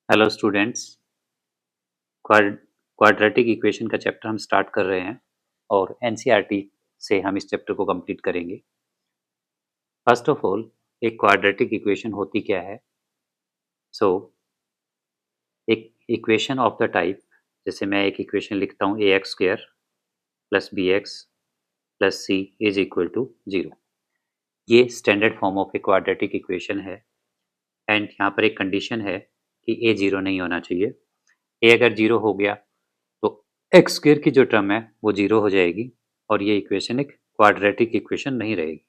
Hello students. Quadratic equation का chapter हम start कर रहे हैं और एनसीईआरटी से हम इस चैप्टर को कंप्लीट करेंगे। फर्स्ट ऑफ ऑल, एक क्वाड्रेटिक इक्वेशन होती क्या है? सो एक इक्वेशन ऑफ द टाइप, जैसे मैं एक इक्वेशन लिखता हूँ a x square plus b x plus c is equal to 0। ये standard form of a quadratic equation है एंड यहाँ पर एक कंडीशन है कि ए 0 नहीं होना चाहिए। ए अगर 0 हो गया तो एक्स स्क्वायर की जो टर्म है वो 0 हो जाएगी और ये इक्वेशन एक क्वाड्रेटिक इक्वेशन नहीं रहेगी,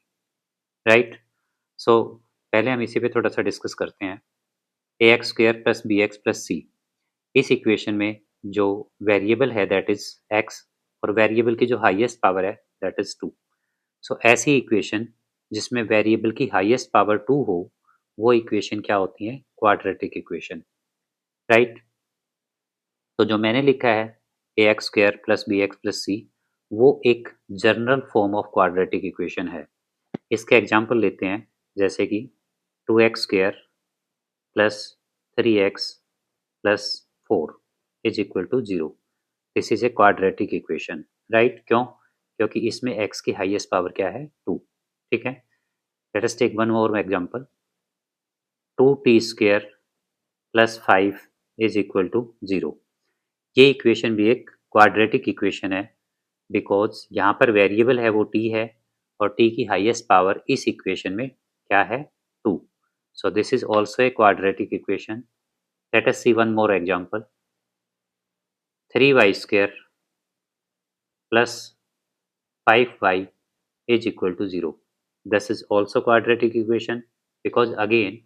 राइट? सो पहले हम इसी पे थोड़ा सा डिस्कस करते हैं। A x square plus b x plus c, इस इक्वेशन में जो वेरिएबल है दैट इज एक्स और वेरिएबल की जो हाईएस्ट पावर है दैट इज 2। सो ऐसी इक्वेशन जिसमें वेरिएबल की हाईएस्ट पावर 2 हो, वो इक्वेशन क्या होती है? Quadratic equation, right? तो जो मैंने लिखा है a x square plus b x plus c, वो एक general form of quadratic equation है। इसके एग्जांपल लेते हैं, जैसे कि 2x square plus 3x plus 4 is equal to 0। This is a quadratic equation, right? क्यों? क्योंकि इसमें x की हाईएस्ट पावर क्या है? 2। ठीक है, let us take one more example. 2t square plus 5 is equal to 0। ये इक्वेशन भी एक क्वाड्रेटिक इक्वेशन है बिकॉज यहाँ पर वेरिएबल है वो t है और t की हाईएस्ट पावर इस इक्वेशन में क्या है? 2। So this is also a quadratic equation. Let us see one more example. 3y square plus 5y is equal to 0. This is also quadratic equation because again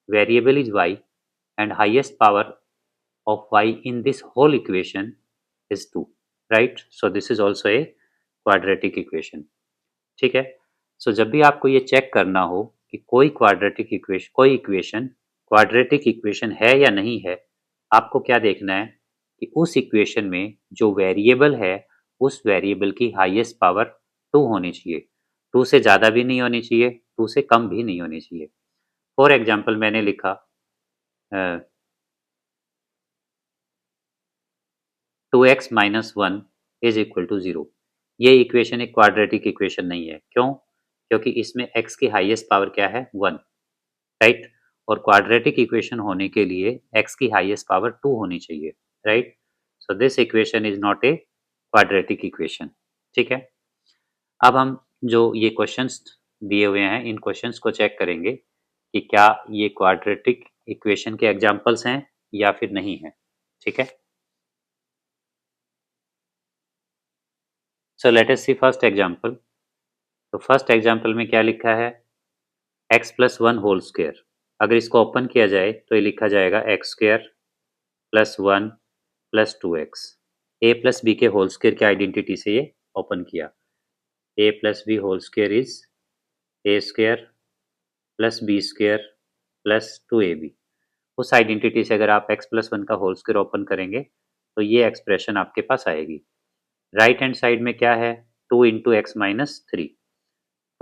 variable is y and highest power of y in this whole equation is 2, right? So this is also a quadratic equation. ठीक है, सो जब भी आपको ये check करना हो कि कोई इक्वेशन क्वाड्रेटिक इक्वेशन है या नहीं है, आपको क्या देखना है कि उस इक्वेशन में जो वेरिएबल है उस वेरिएबल की हाईएस्ट पावर 2 होनी चाहिए। 2 से ज़्यादा भी नहीं होनी चाहिए, 2 से कम भी नहीं होनी चाहिए। फॉर एग्जाम्पल मैंने लिखा 2x minus 1 is equal to 0। ये इक्वेशन एक क्वाड्रेटिक इक्वेशन नहीं है। क्यों? क्योंकि इसमें x की हाईएस्ट पावर क्या है? 1, राइट? और क्वाड्रेटिक इक्वेशन होने के लिए x की हाईएस्ट पावर 2 होनी चाहिए, right? So this equation is not a quadratic equation. ठीक है, अब हम जो ये क्वेश्चंस दिए हुए हैं इन क्वेश्चंस को चेक करेंगे कि क्या ये क्वाड्रेटिक इक्वेशन के एग्जांपल्स हैं या फिर नहीं है। ठीक है, so let us see first example. तो फर्स्ट एग्जांपल में क्या लिखा है? x plus 1 whole square. अगर इसको ओपन किया जाए तो ये लिखा जाएगा x square plus 1 plus 2x। A plus B के होल स्क्वायर की आइडेंटिटी से ये ओपन किया। A plus B whole square is A square plus B square plus 2ab। उस आइडेंटिटी से अगर आप x प्लस 1 का होल स्क्वायर ओपन करेंगे तो ये एक्सप्रेशन आपके पास आएगी। राइट हैंड साइड में क्या है? 2 इंटू एक्स माइनस 3।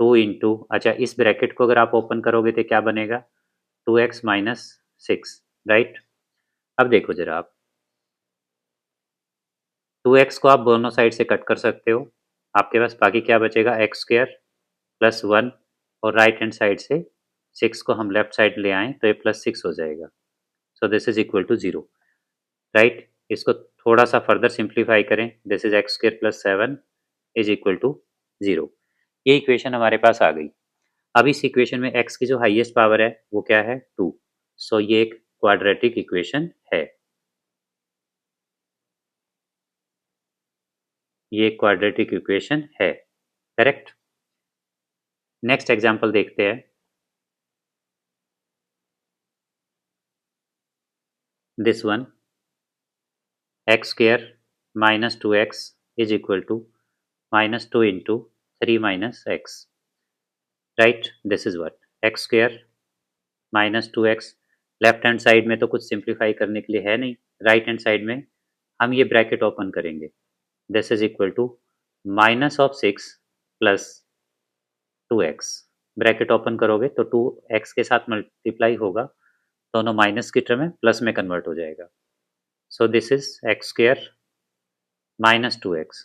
2 इंटू, अच्छा इस ब्रैकेट को अगर आप ओपन करोगे तो क्या बनेगा? 2x minus 6, right? अब देखो जरा आप, 2x को आप दोनों साइड से कट कर सकते हो। आपके पास बाकी क्या बचेगा? एक्स स्क्वायर प्लस 1 और राइट हैंड साइड से 6 को हम लेफ्ट साइड ले आएँ तो ये प्लस 6 हो जाएगा। So this is equal to 0, right? इसको थोड़ा सा फर्दर सिंप्लीफाई करें, this is X square plus 7 is equal to 0। ये इक्वेशन हमारे पास आ गई। अब इस इक्वेशन में x की जो हाईएस्ट पावर है वो क्या है? 2। सो ये एक क्वाड्रेटिक इक्वेशन है। ये क्वाड्रेटिक इक्वेशन है, करेक्ट? नेक्स्ट एग्जांपल देखते हैं। This one, X square minus 2x is equal to minus 2 into 3 minus X, right? This is what X square minus 2x। Left hand side में तो कुछ simplify करने के लिए है नहीं, राइट हैंड साइड में हम ये ब्रैकेट ओपन करेंगे। This is equal to minus of 6 plus 2x। Bracket open करोगे तो 2x के साथ मल्टीप्लाई होगा दोनों माइनस की टर्म है, प्लस में कन्वर्ट हो जाएगा। So this is X square minus 2x,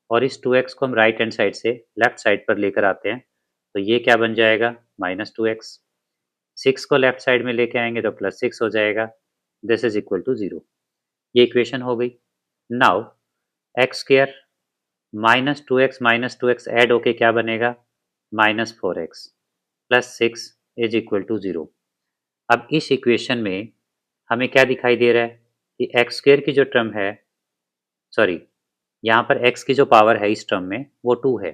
और इस 2x को हम राइट हैंड साइड से लेफ्ट साइड पर लेकर आते हैं, तो ये क्या बन जाएगा, माइनस 2x। 6 को लेफ्ट साइड में लेके आएंगे तो प्लस 6 हो जाएगा। This is equal to 0। ये इक्वेशन हो गई। Now X square minus two X add होके क्या बनेगा, minus 4x plus 6 is equal to 0। अब इस इक्वेशन में हमें क्या दिखाई दे रहा है कि एक्स स्क्वायर की जो टर्म है, सॉरी, यहाँ पर x की जो पावर है इस टर्म में वो 2 है,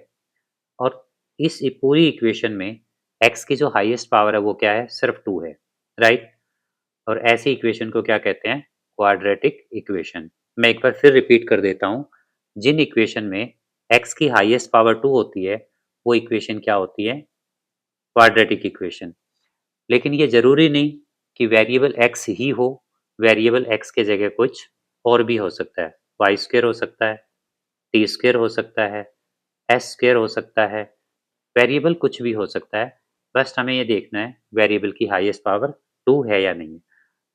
और इस पूरी इक्वेशन में x की जो हाईएस्ट पावर है वो क्या है, सिर्फ 2 है, राइट। और ऐसी इक्वेशन को क्या कहते हैं, क्वाड्रेटिक इक्वेशन। मैं एक बार फिर रिपीट कर देता हूँ, जिन इक्वेशन में x की हाईएस्ट पावर 2 होती है वो इक्वेशन क्या होती है, क्वाड्रेटिक इक्वेशन। लेकिन ये जरूरी नहीं कि वेरिएबल x ही हो, वेरिएबल x के जगह कुछ और भी हो सकता है, वाई स्क्वायर हो सकता है, टी स्क्वायर हो सकता है, एस स्क्वायर हो सकता है, वेरिएबल कुछ भी हो सकता है। बस हमें ये देखना है वेरिएबल की हाईएस्ट पावर 2 है या नहीं है।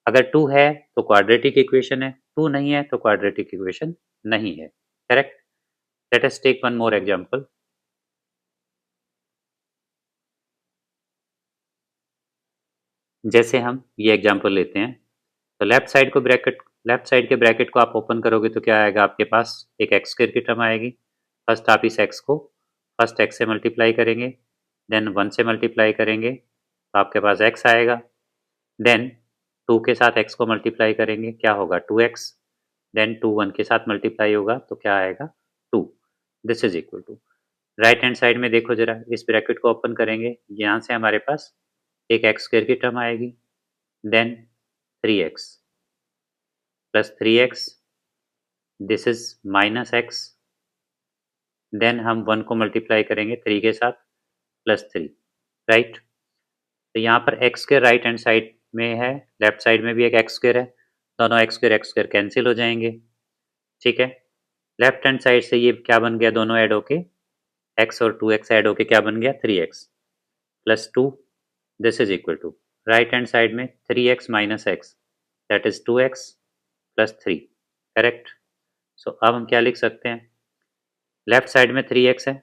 अगर 2 है तो क्वाड्रेटिक इक्वेशन है, 2 नहीं है तो क्वाड्रेटिक इक्वेशन नहीं है, correct. Let us take one more example. जैसे हम ये एग्जांपल लेते हैं, तो लेफ्ट साइड के ब्रैकेट को आप ओपन करोगे तो क्या आएगा आपके पास, एक एक्स स्क्वायर की टर्म आएगी। फर्स्ट आप इस एक्स को फर्स्ट एक्स से मल्टीप्लाई करेंगे, देन 1 से मल्टीप्लाई करेंगे तो आपके पास एक्स आएगा। देन 2 के साथ एक्स को मल्टीप्लाई करेंगे, क्या होगा, 2x। देन 2 1 के साथ मल्टीप्लाई होगा तो क्या आएगा, 2। This is equal to, right hand side में देखो जरा, इस ब्रैकेट को ओपन करेंगे, यहाँ से हमारे पास एक एक्स स्क्वायर की टर्म आएगी, then 3x plus 3x, this is minus X. Then हम 1 को मल्टीप्लाई करेंगे 3 के साथ, प्लस 3, राइट। तो यहाँ पर x square right hand side में है, लेफ्ट साइड में भी एक एक्स स्क्वायर है, दोनों एक्स स्क्वायर कैंसिल हो जाएंगे, ठीक है। लेफ्ट हैंड साइड से ये क्या बन गया, दोनों ऐड होके x और 2x ऐड होके क्या बन गया, 3x plus 2। This is equal to, right hand side में 3x minus x, that is 2x plus 3, correct. So अब हम क्या लिख सकते हैं, लेफ्ट साइड में 3x है,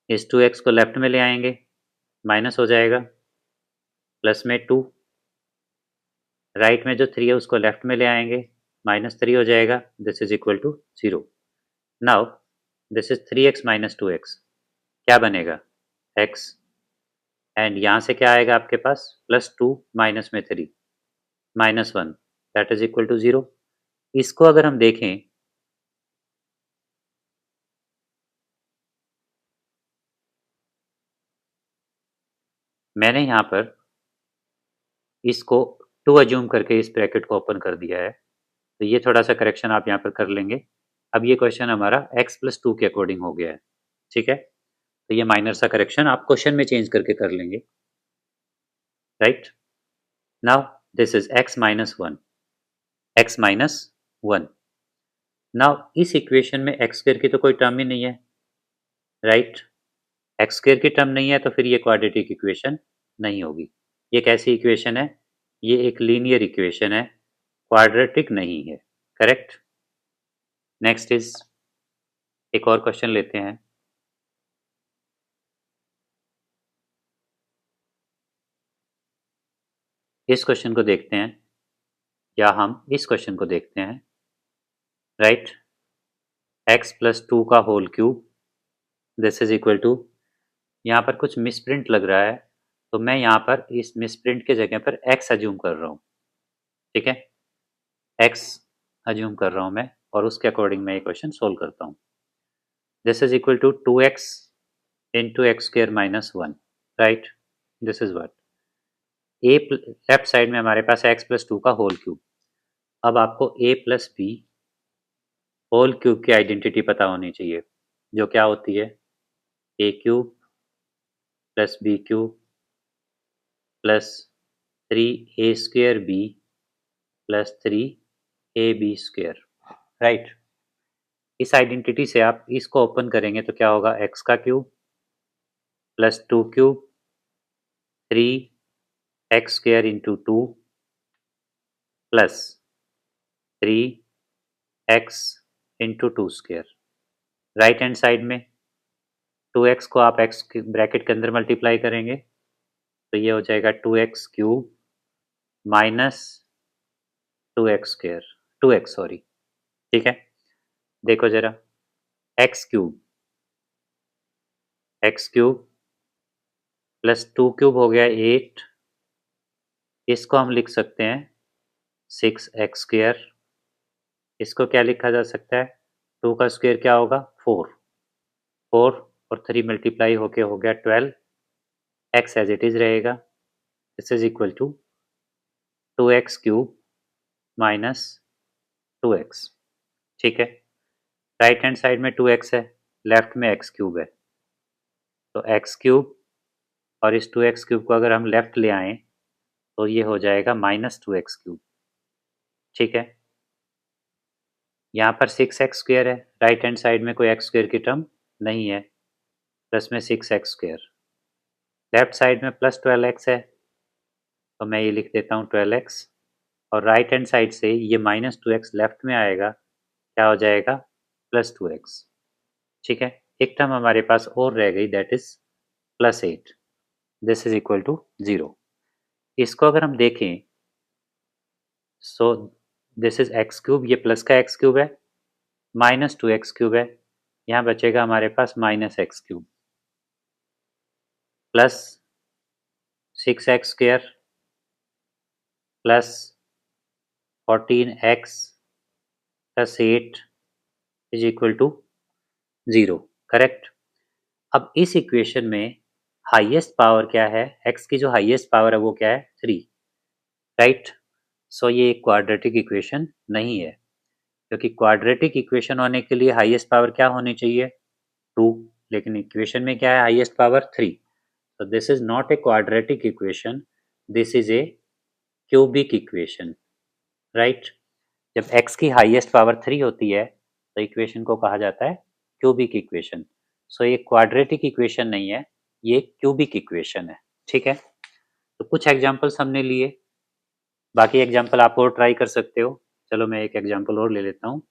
इस 2x को लेफ्ट में ले आएंगे, माइनस हो जाएगा, प्लस में 2, राइट में जो 3 है उसको लेफ्ट में ले आएंगे, -3 हो जाएगा, this is equal to 0। Now this is 3x minus 2x, क्या बनेगा, x, एंड यहाँ से क्या आएगा आपके पास, +2 माइनस में 3 -1, दैट इज इक्वल टू 0। इसको अगर हम देखें, मैंने यहाँ पर इसको 2 अज्यूम करके इस ब्रैकेट को ओपन कर दिया है, तो ये थोड़ा सा करेक्शन आप यहाँ पर कर लेंगे। अब ये क्वेश्चन हमारा x प्लस 2 के अकॉर्डिंग हो गया है, ठीक है। तो ये माइनर सा करेक्शन आप क्वेश्चन में चेंज करके कर लेंगे, right. Now this is x minus 1, x minus 1। Now इस इक्वेशन में एक्स स्क्वायर की तो कोई टर्म ही नहीं है, राइट। एक्स स्क्वायर की टर्म नहीं है तो फिर ये क्वाड्रेटिक इक्वेशन नहीं होगी। ये कैसी इक्वेशन है, ये एक लीनियर इक्वेशन है, क्वाड्रेटिक नहीं है, करेक्ट। नेक्स्ट इज, एक और क्वेश्चन लेते हैं। इस क्वेश्चन को देखते हैं, या हम इस क्वेश्चन को देखते हैं, राइट। एक्स प्लस 2 का whole cube, this is equal to, यहाँ पर कुछ मिसप्रिंट लग रहा है, तो मैं यहाँ पर इस मिसप्रिंट के जगह पर एक्स अज्यूम कर रहा हूँ, ठीक है। एक्स अज्यूम कर रहा हूँ मैं, और उसके अकॉर्डिंग मैं ये क्वेश्चन सोल्व करता हूँ। This is equal to 2x into X square minus 1, right. This is what, uh left side में हमारे पास x प्लस 2 का होल क्यूब। अब आपको a plus B whole cube की आइडेंटिटी पता होनी चाहिए, जो क्या होती है, a cube plus B cube plus 3a² b प्लस 3ab², राइट। इस आइडेंटिटी से आप इसको ओपन करेंगे तो क्या होगा, x का cube plus 2 cube 3 x square into 2 plus 3x into 2 square. Right hand side में 2x को आप x के ब्रैकेट के अंदर मल्टीप्लाई करेंगे तो ये हो जाएगा 2x cube minus 2x square, 2x sorry, ठीक है। देखो जरा, x क्यूब प्लस 2 क्यूब हो गया 8, इसको हम लिख सकते हैं 6x स्क्वायर। इसको क्या लिखा जा सकता है, 2 का स्क्वायर क्या होगा 4, 4 और 3 मल्टीप्लाई होके हो गया 12, x एज इट इज रहेगा। This is equal to 2x cube minus 2x, ठीक है। राइट हैंड साइड में 2x है, लेफ्ट में x क्यूब है, तो x क्यूब और इस 2x क्यूब को अगर हम लेफ्ट ले आएं तो ये हो जाएगा माइनस 2x क्यूब, ठीक है। यहाँ पर 6x स्क्वायर है, राइट हैंड साइड में कोई x स्क्वायर की टर्म नहीं है, प्लस में 6x स्क्वायर, लेफ्ट साइड में प्लस 12x है तो मैं ये लिख देता हूँ 12x, और राइट हैंड साइड से ये माइनस 2x लेफ्ट में आएगा, क्या हो जाएगा प्लस 2x, ठीक है। एक टर्म हमारे पास और रह गई, that is plus 8, this is equal to 0। इसको अगर हम देखें so this is x cube, ये प्लस का एक्स क्यूब है, माइनस 2x क्यूब है, यहाँ बचेगा हमारे पास minus x cube plus 6x square plus 14x plus 8 is equal to 0, correct. अब इस इक्वेशन में हाईएस्ट पावर क्या है, x की जो हाईएस्ट पावर है वो क्या है 3, राइट। सो ये एक क्वाड्रेटिक इक्वेशन नहीं है, क्योंकि क्वाड्रेटिक इक्वेशन होने के लिए हाईएस्ट पावर क्या होनी चाहिए 2, लेकिन इक्वेशन में क्या है highest power 3, so this is not a quadratic equation, this is a cubic equation, right। जब x की हाईएस्ट पावर 3 होती है तो इक्वेशन को कहा जाता है क्यूबिक इक्वेशन। सो ये क्वाड्रेटिक इक्वेशन नहीं है, ये क्यूबिक इक्वेशन है, ठीक है। तो कुछ एग्जांपल्स हमने लिए, बाकी एग्जांपल आप और ट्राई कर सकते हो। चलो मैं एक एग्जांपल और ले लेता हूँ।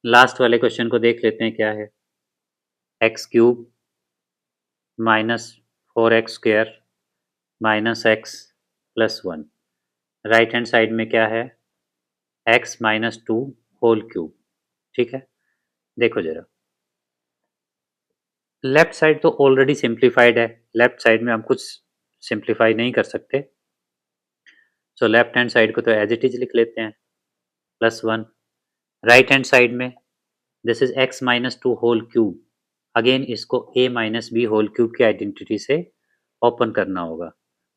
लास्ट वाले क्वेश्चन को देख लेते हैं क्या है, x cube minus 4x square minus x plus 1, right hand side में क्या है x माइनस 2 होल क्यूब, ठीक है। देखो जरा, लेफ्ट साइड तो ऑलरेडी सिंप्लीफाइड है, लेफ्ट साइड में हम कुछ सिंप्लीफाई नहीं कर सकते, सो लेफ्ट हैंड साइड को तो एज इट इज लिख लेते हैं प्लस 1। राइट हैंड साइड में this is x minus 2 whole cube, again इसको a minus B whole cube की आइडेंटिटी से ओपन करना होगा।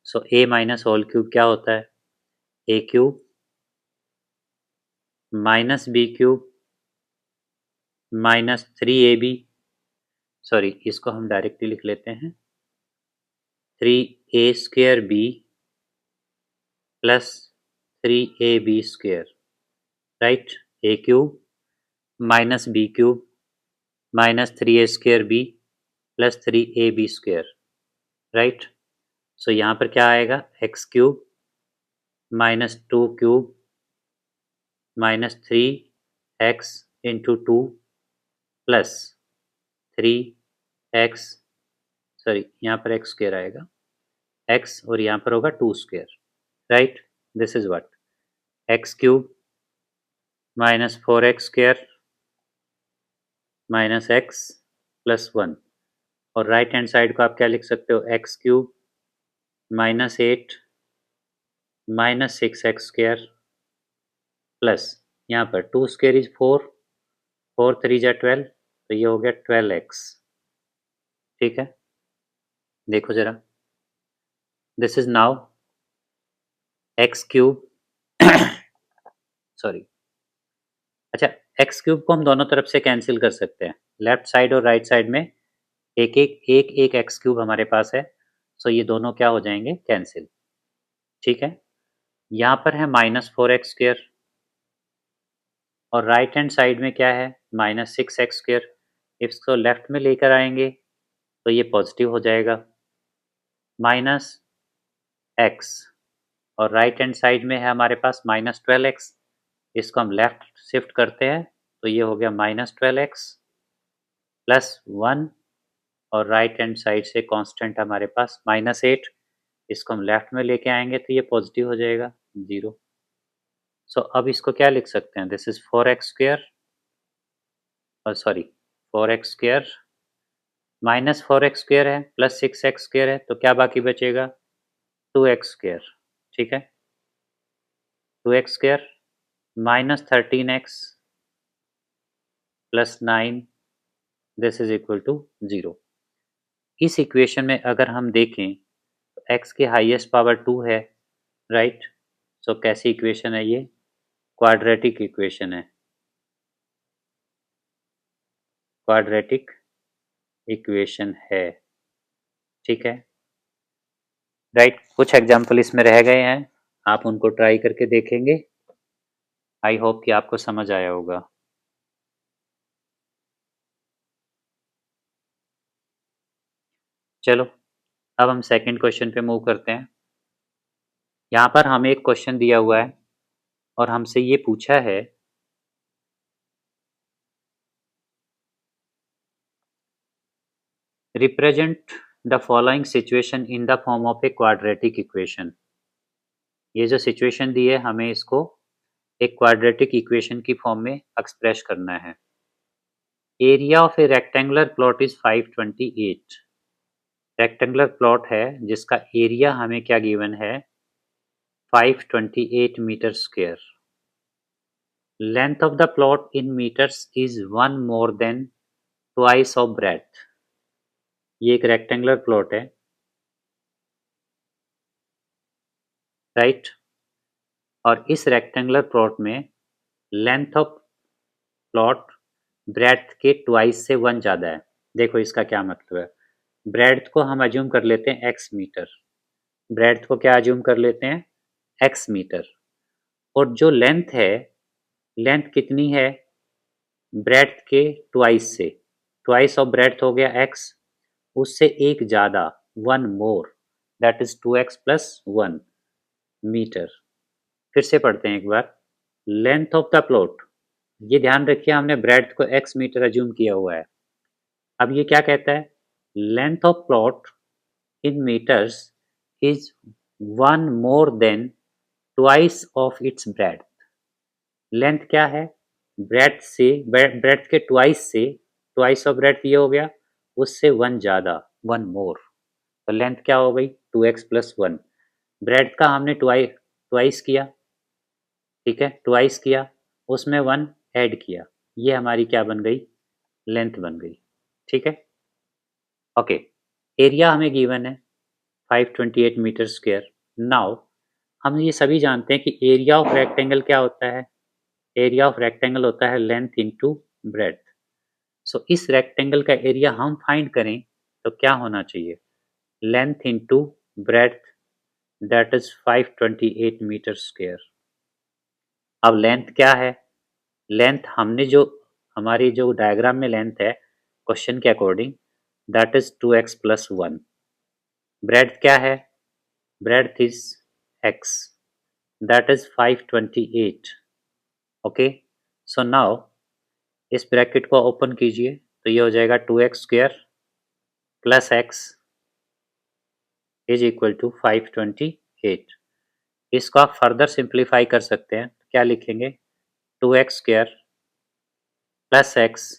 So a minus whole cube क्या होता है, a cube minus B cube minus 3ab, sorry इसको हम डायरेक्टली लिख लेते हैं 3a square B plus 3ab square, right. a cube minus B cube minus 3a square B plus 3ab square, right. So यहाँ पर क्या आएगा x cube minus 2 cube minus 3x into 2 plus 3x, sorry यहाँ पर x square आएगा x और यहाँ पर होगा 2 square, right. This is what x cube minus 4x square minus x plus 1, और राइट हैंड साइड को आप क्या लिख सकते हो x cube minus 8 minus 6x square plus यहाँ पर 2 स्क्वायर इज 4, 4 3 जा 12, तो ये हो गया 12x, ठीक है। देखो जरा, this is now x cube sorry, अच्छा एक्स क्यूब को हम दोनों तरफ से कैंसिल कर सकते हैं, लेफ्ट साइड और राइट साइड में एक एक्स क्यूब हमारे पास है, सो ये दोनों क्या हो जाएंगे कैंसिल, ठीक है। यहाँ पर है माइनस 4x स्क्वायर और राइट हैंड साइड में क्या है माइनस 6x स्क्वायर, इसको लेफ्ट में लेकर आएंगे तो ये पॉजिटिव हो जाएगा, माइनस एक्स, और राइट हैंड साइड में है हमारे पास -12x, इसको हम लेफ्ट शिफ्ट करते हैं तो ये हो गया -12x प्लस 1, और राइट हैंड साइड से कांस्टेंट हमारे पास -8, इसको हम लेफ्ट में लेके आएंगे तो ये पॉजिटिव हो जाएगा 0। सो अब इसको क्या लिख सकते हैं, this is 4x² sorry 4x² -4x² है प्लस 6x² है, तो क्या बाकी बचेगा 2x², ठीक है, 2x² -13x plus 9, this is equal to 0। इस इक्वेशन में अगर हम देखें तो x की हाईएस्ट पावर 2 है, राइट। सो कैसी इक्वेशन है ये, क्वाड्रेटिक इक्वेशन है, क्वाड्रेटिक इक्वेशन है, ठीक है, राइट। कुछ एग्जाम्पल इसमें रह गए हैं, आप उनको ट्राई करके देखेंगे, आई होप कि आपको समझ आया होगा। चलो अब हम सेकंड क्वेश्चन पे मूव करते हैं। यहाँ पर हमें एक क्वेश्चन दिया हुआ है और हमसे ये पूछा है represent the following situation in the form of a quadratic equation. ये जो सिचुएशन दी है हमें इसको एक क्वाड्रेटिक इक्वेशन की फॉर्म में एक्सप्रेस करना है। Area of a rectangular plot is 528। Rectangular plot है जिसका एरिया हमें क्या गिवन है 528 metre square. Length of the plot in metres is 1 more than twice of breadth. ये एक रेक्टेंगुलर प्लॉट है, राइट, और इस रेक्टेंगुलर प्लॉट में लेंथ ऑफ प्लॉट ब्रेड्थ के ट्वाइस से 1 ज़्यादा है। देखो इसका क्या मतलब है, ब्रेड्थ को हम अज्यूम कर लेते हैं x मीटर, ब्रेड्थ को क्या अज्यूम कर लेते हैं x मीटर, और जो लेंथ है, लेंथ कितनी है ब्रेड्थ के ट्वाइस से, ट्वाइस ऑफ ब्रेड्थ हो गया x, उससे एक ज़्यादा 1 more, that is 2x plus 1 metre. फिर से पढ़ते हैं एक बार, लेंथ ऑफ द प्लॉट, ये ध्यान रखिए हमने ब्रेड्थ को x मीटर अज्यूम किया हुआ है। अब ये क्या कहता है, length of plot in metres is 1 more than twice of its breadth. Length क्या है, ब्रेड्थ से, ब्रेड्थ के ट्वाइस से, ट्वाइस ऑफ ब्रेड्थ ये हो गया, उससे 1 ज़्यादा 1 मोर, तो लेंथ क्या हो गई 2x प्लस 1। ब्रेड्थ का हमने ट्वाइस किया, ठीक है, ट्वाइस किया, उसमें 1 ऐड किया, ये हमारी क्या बन गई लेंथ बन गई, ठीक है, ओके। एरिया हमें गिवन है 528 मीटर स्क्वायर। नाउ हम ये सभी जानते हैं कि एरिया ऑफ रेक्टेंगल क्या होता है, एरिया ऑफ रेक्टेंगल होता है लेंथ इनटू ब्रेड्थ। सो इस रेक्टेंगल का एरिया हम फाइंड करें तो क्या होना चाहिए, length into breadth, that is 528 metre square. अब लेंथ क्या है, लेंथ हमने जो हमारी जो डायग्राम में लेंथ है क्वेश्चन के according, that is 2x plus 1। Breadth क्या है, breadth is x, that is 528, okay. So now इस ब्रैकेट को ओपन कीजिए तो ये हो जाएगा 2x square plus x is equal to 528। इसको आप फर्दर सिंप्लीफाई कर सकते हैं, क्या लिखेंगे 2x square plus x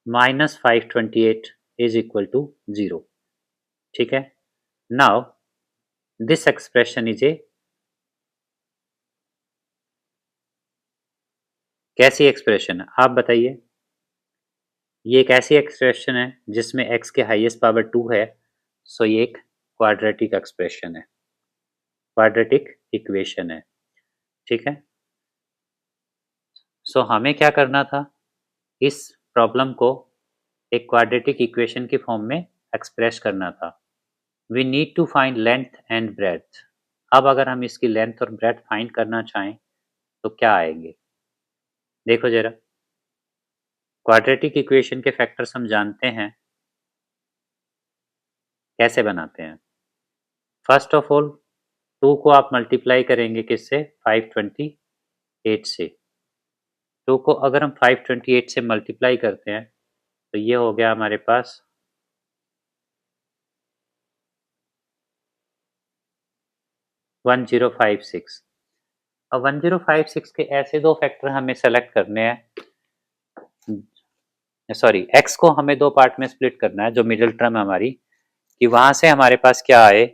minus 528 is equal to 0, ठीक है। Now this expression is a कैसी एक्सप्रेशन है आप बताइए, ये एक ऐसी एक्सप्रेशन है जिसमें x के हाईएस्ट पावर 2 है, सो ये एक क्वाड्रेटिक एक्सप्रेशन है, क्वाड्रेटिक इक्वेशन है, ठीक है। सो हमें क्या करना था, इस प्रॉब्लम को एक क्वाड्रेटिक इक्वेशन की फॉर्म में एक्सप्रेस करना था। We need to find length and breadth. अब अगर हम इसकी लेंथ और ब्रेड्थ फाइंड करना चाहें तो क्या आएंगे, देखो जरा, क्वाड्रेटिक इक्वेशन के फैक्टर्स हम जानते हैं, कैसे बनाते हैं? फर्स्ट ऑफ ऑल 2 को आप मल्टीप्लाई करेंगे किससे? 528 से। 2 को अगर हम 528 से मल्टीप्लाई करते हैं तो ये हो गया हमारे पास 1056। अब 1056 के ऐसे दो फैक्टर हमें सेलेक्ट करने हैं, सॉरी एक्स को हमें दो पार्ट में स्प्लिट करना है जो मिडिल टर्म है हमारी, कि वहां से हमारे पास क्या आए,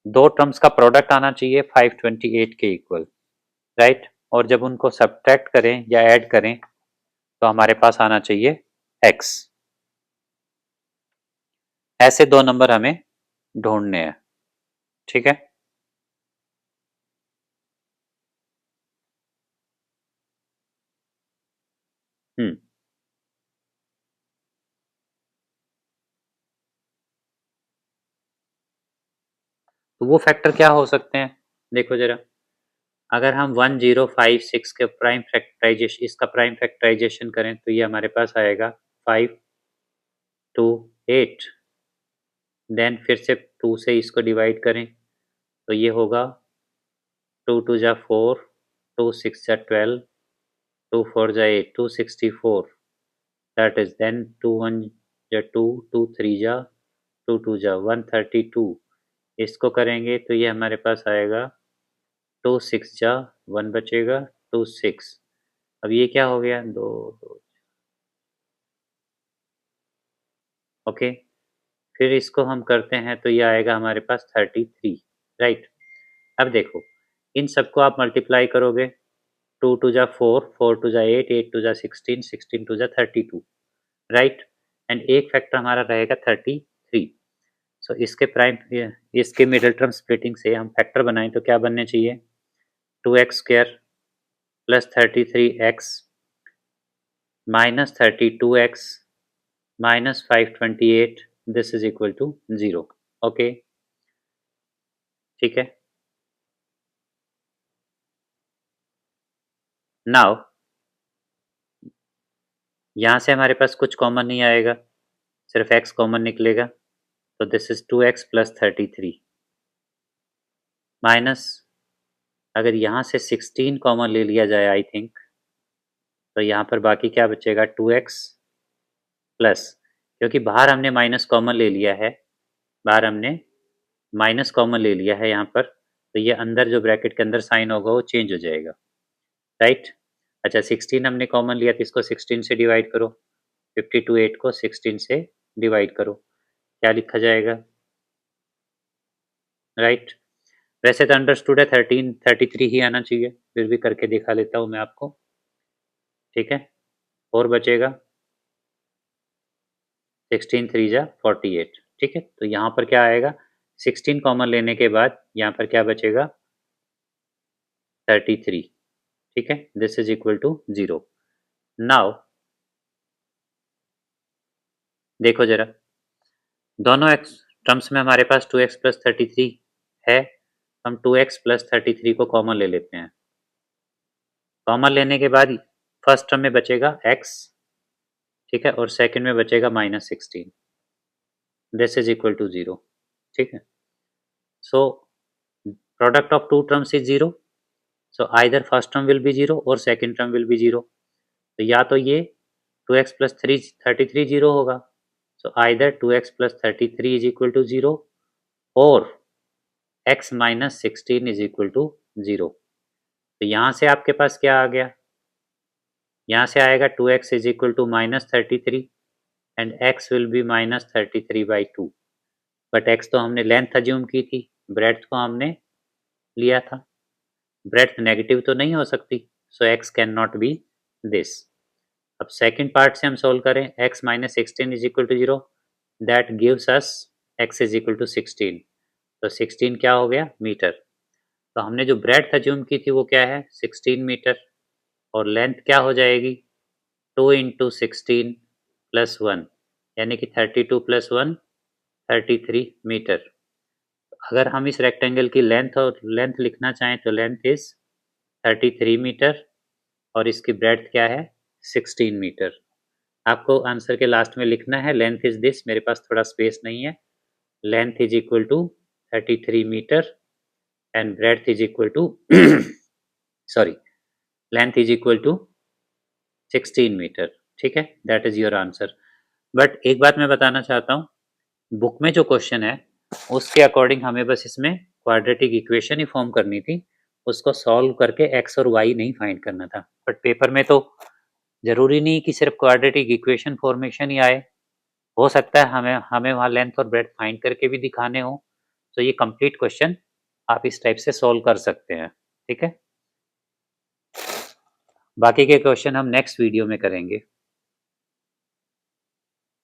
दो टर्म्स का प्रोडक्ट आना चाहिए 528 के इक्वल, राइट। और जब उनको सब्ट्रैक्ट करें या ऐड करें तो हमारे पास आना चाहिए एक्स। ऐसे दो नंबर हमें ढूंढने हैं, ठीक है। हम्म तो वो फैक्टर क्या हो सकते हैं, देखो जरा। अगर हम 1056 के प्राइम फैक्टराइजेशन, इसका प्राइम फैक्टराइजेशन करें तो ये हमारे पास आएगा 528। देन फिर से 2 से इसको डिवाइड करें तो ये होगा 2 2 जा 4, 2 6 जा 12, 2 4 जा 8, 264। दैट इज देन 2 1 जा 2, 2 3 जा 2 2 जा 132। इसको करेंगे तो ये हमारे पास आएगा 2 6 जा 1 बचेगा 2 6। अब ये क्या हो गया, दो दो, ओके। फिर इसको हम करते हैं तो ये आएगा हमारे पास 33, राइट। अब देखो इन सबको आप मल्टीप्लाई करोगे, 2 2 जा 4, 4 2 जा 8, 8 2 जा 16, 16 2 जा 32, राइट। एंड एक फैक्टर हमारा रहेगा 33। सो इसके प्राइम, इसके मिडिल टर्म स्प्लिटिंग से हम फैक्टर बनाएं तो क्या बनने चाहिए, 2x² plus 33x minus 32x minus 528, this is equal to 0। Okay, ठीक है। नाउ यहाँ से हमारे पास कुछ कॉमन नहीं आएगा, सिर्फ x कॉमन निकलेगा, तो this is 2x plus 33 minus, अगर यहाँ से 16 कॉमन ले लिया जाए आई थिंक, तो यहाँ पर बाकी क्या बचेगा, 2x प्लस, क्योंकि बाहर हमने माइनस कॉमन ले लिया है, बाहर हमने माइनस कॉमन ले लिया है यहाँ पर, तो ये अंदर जो ब्रैकेट के अंदर साइन होगा वो चेंज हो जाएगा, राइट। अच्छा 16 हमने कॉमन लिया तो इसको 16 से डिवाइड करो, 52 को 16 से डिवाइड करो, क्या लिखा जाएगा, राइट। वैसे तो अंडरस्टूड है 33 ही आना चाहिए, फिर भी करके दिखा लेता हूँ मैं आपको, ठीक है। और बचेगा 16 3 जा 48, ठीक है। तो यहाँ पर क्या आएगा, 16 कॉमन लेने के बाद यहाँ पर क्या बचेगा, 33, ठीक है। This is equal to 0। Now देखो जरा, दोनों एक्स टर्म्स में हमारे पास 2x प्लस 33 है, हम 2x प्लस 33 को कॉमन ले लेते हैं। कॉमन लेने के बाद फर्स्ट टर्म में बचेगा x, ठीक है, और सेकंड में बचेगा -16, दिस इज इक्वल टू 0, ठीक है। So product of two terms is 0, so either first term will be 0 और सेकंड टर्म विल बी 0। तो या तो ये 2x प्लस 33 0 होगा, so either 2x plus 33 is equal to 0 और x minus 16 is equal to 0। तो यहाँ से आपके पास क्या आ गया, यहाँ से आएगा 2x is equal to -33 and x will be -33/2। But x तो हमने लेंथ अज्यूम की थी, ब्रेड्थ को हमने लिया था, ब्रेड्थ नेगेटिव तो नहीं हो सकती, so x can not be this. अब सेकंड पार्ट से हम सोल्व करें, x minus 16 is equal to 0, that gives us x is equal to 16। तो 16 क्या हो गया, मीटर। तो हमने जो ब्रेड्थ अज्यूम की थी वो क्या है, 16 मीटर, और लेंथ क्या हो जाएगी, 2 इंटू 16 प्लस 1, यानी कि 32 प्लस 1 33 मीटर। अगर हम इस रेक्टेंगल की लेंथ लिखना चाहें तो लेंथ इज 33 मीटर और इसकी ब्रेड्थ क्या है, 16 मीटर। आपको आंसर के लास्ट में लिखना है लेंथ इज दिस, मेरे पास थोड़ा स्पेस नहीं है length is equal to 33 metre and breadth is equal to sorry length is equal to 16 metre. ठीक है, that is your answer. But एक बात मैं बताना चाहता हूँ, बुक में जो क्वेश्चन है उसके अकॉर्डिंग हमें बस इसमें क्वाड्रेटिक इक्वेशन ही फॉर्म करनी थी, उसको सॉल्व करके एक्स और वाई नहीं फाइंड करना था। बट पेपर में तो जरूरी नहीं कि सिर्फ क्वाड्रेटिक इक्वेशन फॉर्मेशन ही आए, हो सकता है हमें हमें वहाँ लेंथ और ब्रेड्थ फाइंड करके भी दिखाने हो। तो ये कंप्लीट क्वेश्चन आप इस टाइप से सॉल्व कर सकते हैं। ठीक है, बाकी के क्वेश्चन हम नेक्स्ट वीडियो में करेंगे।